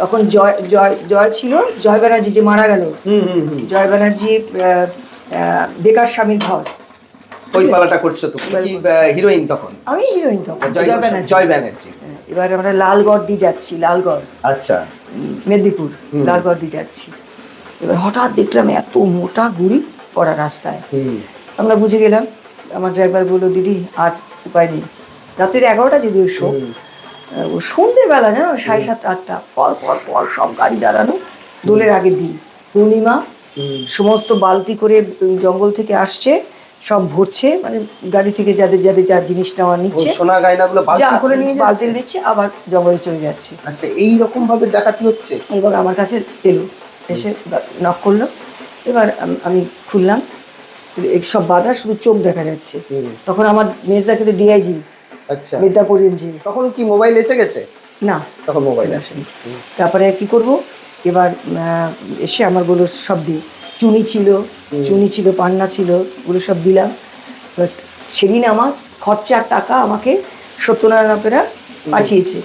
তখন জয় জয় জয় ছিল, জয় ব্যানার্জি যে মারা গেল, জয় ব্যানার্জি বেকার স্বামীর ঘর। ওই পালাটা করছো তো, কি হিরোইন তখন? আমি হিরোইন তখন, জয় ব্যানার্জি। এবার আমরা লালগড় দিয়ে যাচ্ছি, লালগড়, আচ্ছা, মেদিনীপুর লালগড় দিয়ে যাচ্ছি। এবার হঠাৎ দেখলাম এত মোটা গুড়ি পড়া রাস্তায়। আমরা বুঝে গেলাম। আমার ড্রাইভার বললো, দিদি আর উপায় নেই। রাত্রির 11টা যদিও শো, ও সন্ধ্যেবেলা না 7:30 8টা পর পর পর সব গাড়ি দাঁড়ানো। দোলের আগের দিন পূর্ণিমা, সমস্ত বালতি করে জঙ্গল থেকে আসছে, সব ভরছে, মানে গাড়ি থেকে যাদের যাদের যা জিনিস নেওয়া নিচ্ছে, সোনা গয়নাগুলো করে নিয়ে বালতি নিচ্ছে, আবার জঙ্গলে চলে যাচ্ছে। আচ্ছা, এই রকম ভাবে ডাকাতি হচ্ছে। এবার আমার কাছে এলো, এসে নক করলো। এবার আমি খুললাম, সব বাধা, শুধু চোখ দেখা যাচ্ছে। তখন আমার মেজদা কিন্তু ডিআইজি, আচ্ছা, মির্জাপুর এনজি। তখন কি মোবাইল এসে গেছে? না, তখন মোবাইল আসেনি। তারপরে কি করব, এবার এসে আমার বললো সব দিই, চুনি ছিল, পান্না ছিল, ওগুলো সব দিলাম। এবার সেদিন আমার খরচার টাকা আমাকে সত্যনারায়ণেরা পাঠিয়েছে,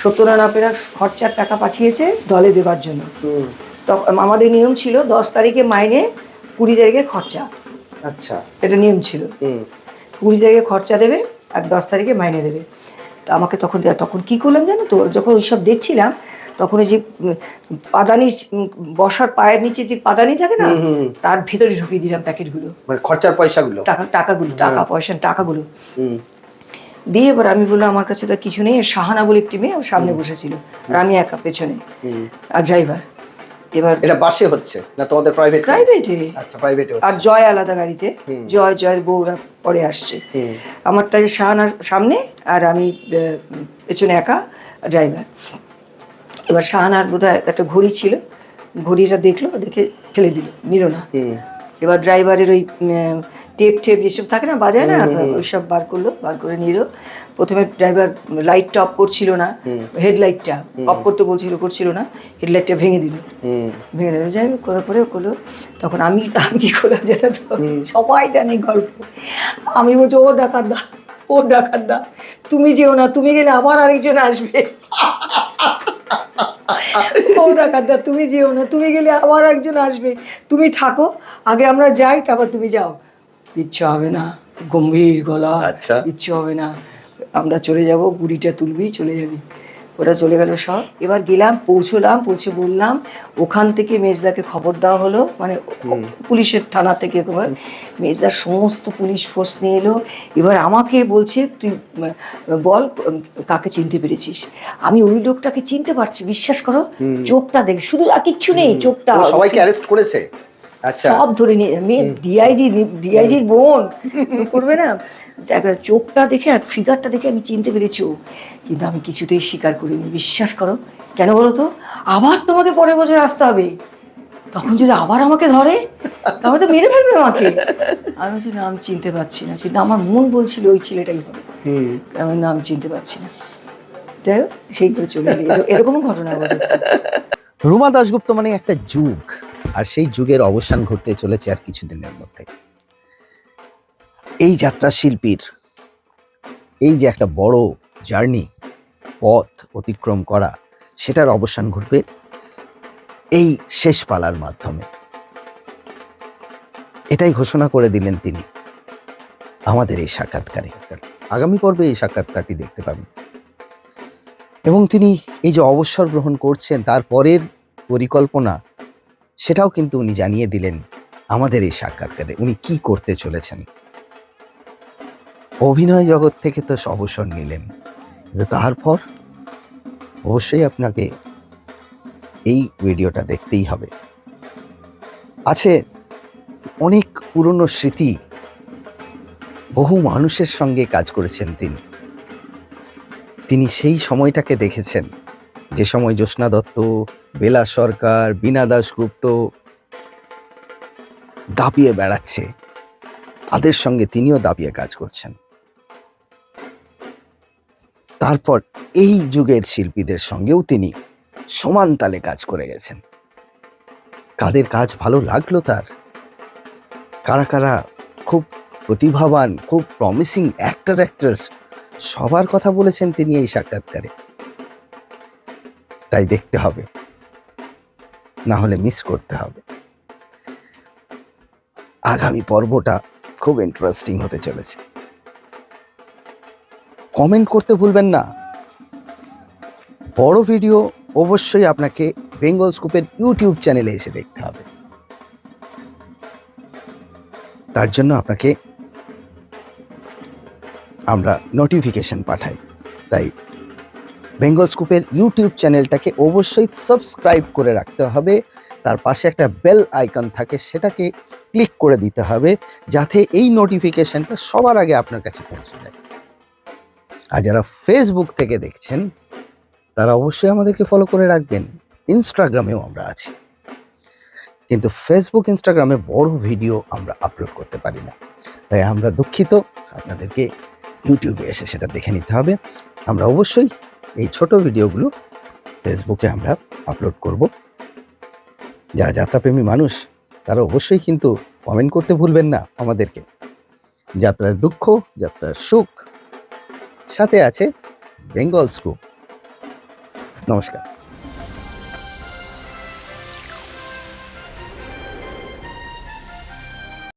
সত্যনারায়ণেরা খরচার টাকা পাঠিয়েছে দলে দেবার জন্য। তখন আমাদের নিয়ম ছিল 10 তারিখে মাইনে, 20 তারিখে খরচা। আচ্ছা, এটা নিয়ম ছিল, 20 তারিখে খরচা দেবে আর 10 তারিখে মাইনে দেবে। তো আমাকে তখন কী করলাম জানো তো, যখন ওইসব দেখছিলাম, তখন ওই যে পাদানি, বসার পায়ের নিচে যে পাদানি থাকে না, তার ভেতরে ঢুকিয়ে দিলাম প্যাকেটগুলো, মানে খরচার পয়সাগুলো, টাকা পয়সা টাকাগুলো দিয়ে। এবার আমি বললাম আমার কাছে তো কিছু নেই। শাহানা বলে একটি মেয়ে আমার সামনে বসেছিল, আর আমি একা পেছনে, আর ড্রাইভার। এবার এটা বাসে হচ্ছে না তোমাদের প্রাইভেটে? আচ্ছা, প্রাইভেটে হচ্ছে। আর জয় আলাদা গাড়িতে, জয়ের বউরা পরে আসছে। আমারটা শাহানার সামনে আর আমি পেছনে একা, ড্রাইভার। এবার শাহানার বোধহয় একটা ঘড়ি ছিল, ঘড়িটা দেখলো, দেখে ফেলে নিল না। এবার ড্রাইভারের ওই টেপ যেসব থাকে না, বাজায় না, ওইসব বার করে নিল। প্রথমে ড্রাইভার লাইটটা অফ করছিল না, হেডলাইটটা অফ করতে করছিল না, হেডলাইটটা ভেঙে দিল। যাই হোক, করার পরে করলো। তখন আমি কি করলাম জানো তো, সবাই জানে গল্প। আমি বলছি, ও ডাকাত দা, তুমি যেও না, তুমি গেলে আবার আরেকজন আসবে। ও ডাকাত দা, তুমি যেও না, তুমি গেলে আবার একজন আসবে, তুমি থাকো, আগে আমরা যাই, তারপর তুমি যাও। কিচ্ছু হবে না, গম্ভীর গলা। আচ্ছা, কিচ্ছু হবে না, আমরা চলে যাব, বুড়িটা তুলবি, চলে যাবি। ওরা চলে গেল সব। এবার গেলাম, পৌঁছে বললাম, ওখান থেকে মেজদাকে খবর দেওয়া হলো, মানে পুলিশের থানা থেকে মেজদার সমস্ত পুলিশ ফোর্স নিয়ে এলো। এবার আমাকে বলছে, তুই বল কাকে চিনতে পেরেছিস। আমি ওই লোকটাকে চিনতে পারছি, বিশ্বাস করো, চোখটা দেখ, শুধু আর কিচ্ছু নেই, চোখটা। সবাইকে অ্যারেস্ট করেছে? আচ্ছা, সব ধরে নিয়ে, মেয়ে ডিআইজির বোন করবে না, চোখটা দেখে আর ফিগারটা দেখে আমি চিনতে পেরেছি। কিন্তু আমি কিছুতেই স্বীকার করিনি, বিশ্বাস করো। কেন বলো তো, আবার তোমাকে পরের বছর আসতে হবে, তখন যদি আবার আমাকে ধরে তাহলে তো মেরে ফেলবে আমাকে। আমি বলছি, নাম চিনতে পারছি না, কিন্তু আমার মন বলছিল ওই ছেলেটাই হবে, আমি নাম চিনতে পারছি না। যাই হোক, সেই করে চলে এলো। এরকমও ঘটনা ঘটেছে। রুমা দাশগুপ্ত মানে একটা যুগ, আর সেই যুগের অবসান ঘটতে চলেছে আর কিছুদিনের মধ্যে। এই যাত্রা শিল্পীর এই যে একটা বড় জার্নি, পথ অতিক্রম করা, সেটার অবসান ঘটবে এই শেষ পালার মাধ্যমে। এটাই ঘোষণা করে দিলেন তিনি আমাদের এই সাক্ষাৎকারে। আগামী পর্বে এই সাক্ষাৎকারটি দেখতে পাবেন, এবং তিনি এই যে অবসর গ্রহণ করছেন তার পরের পরিকল্পনা, সেটাও কিন্তু উনি জানিয়ে দিলেন আমাদের এই সাক্ষাৎকারে। উনি কি করতে চলেছেন। অভিনয় জগৎ থেকে তো অবসর নিলেন, কিন্তু তারপর অবশ্যই আপনাকে এই ভিডিওটা দেখতেই হবে। আছে অনেক পুরনো স্মৃতি, বহু মানুষের সঙ্গে কাজ করেছেন তিনি সেই সময়টাকে দেখেছেন, যে সময় জ্যোৎস্না দত্ত, বেলা সরকার, বীণা দাশগুপ্ত দাপিয়ে বেড়াচ্ছে, তাদের সঙ্গে তিনিও দাপিয়ে কাজ করছেন। তারপর এই যুগের শিল্পীদের সঙ্গেও তিনি সমান তালে কাজ করে গেছেন। কাদের কাজ ভালো লাগলো তার, কারা কারা খুব প্রতিভাবান, খুব প্রমিসিং অ্যাক্ট্রেস, সবার কথা বলেছেন তিনি এই সাক্ষাৎকারে। তাই দেখতে হবে, না হলে মিস করতে হবে। আগামী পর্বটা খুব ইন্টারেস্টিং হতে চলেছে। কমেন্ট করতে ভুলবেন না। বড় ভিডিও অবশ্যই আপনাকে বেঙ্গল স্কুপের ইউটিউব চ্যানেলে এসে দেখতে হবে। তার জন্য আপনাকে আমরা নোটিফিকেশন পাঠাই। তাই বেঙ্গল স্কুপের ইউটিউব চ্যানেলটাকে অবশ্যই সাবস্ক্রাইব করে রাখতে হবে। তার পাশে একটা বেল আইকন থাকে, সেটাকে ক্লিক করে দিতে হবে, যাতে এই নোটিফিকেশনটা সবার আগে আপনার কাছে পৌঁছে যায়। আর যারা ফেসবুক থেকে দেখছেন তারা অবশ্যই আমাদেরকে ফলো করে রাখবেন। ইনস্টাগ্রামেও আমরা আছি, কিন্তু ফেসবুক ইনস্টাগ্রামে বড় ভিডিও আমরা আপলোড করতে পারি না। তাই আমরা দুঃখিত, আপনাদেরকে ইউটিউবে এসে সেটা দেখে নিতে হবে। আমরা অবশ্যই এই ছোট ভিডিওগুলো ফেসবুকে আমরা আপলোড করব। যারা যাত্রাপ্রেমী মানুষ তারা অবশ্যই কিন্তু কমেন্ট করতে ভুলবেন না আমাদেরকে। যাত্রার দুঃখ, যাত্রার সুখ, সাথে আছে বেঙ্গল স্কুপ। নমস্কার।